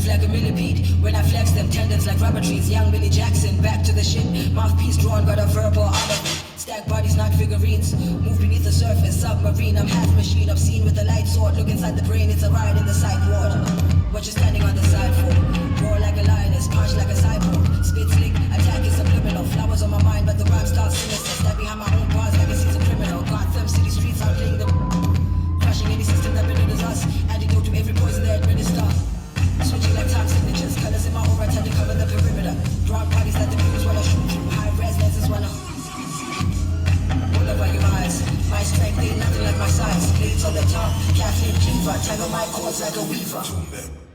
Like a millipede. When I flex them tendons like rubber trees. Young Billy Jackson, back to the shit. Mouthpiece drawn, got a verbal out of it. Stack bodies, not figurines. Move beneath the surface, submarine. I'm half machine, obscene with a light sword. Look inside the brain, it's a ride in the psych ward. What you standing on the side for? Roar like a lioness, punch like a cyborg. Spit slick, attack is subliminal. Flowers on my mind, but the rhyme starts sinister. Step behind my own bars, legacy's a criminal. Gotham City streets, I'm playing them. Crushing any system that belittles us. Antidote to every poison they administer. Switching like time signatures, colors in my aura tend to cover the perimeter. Broad bodies like the views when I shoot through. High res lenses when I all over your eyes. My strength ain't nothing like my size. Blades on the top, Kathleen Cleaver. Tangle my cords like a weaver.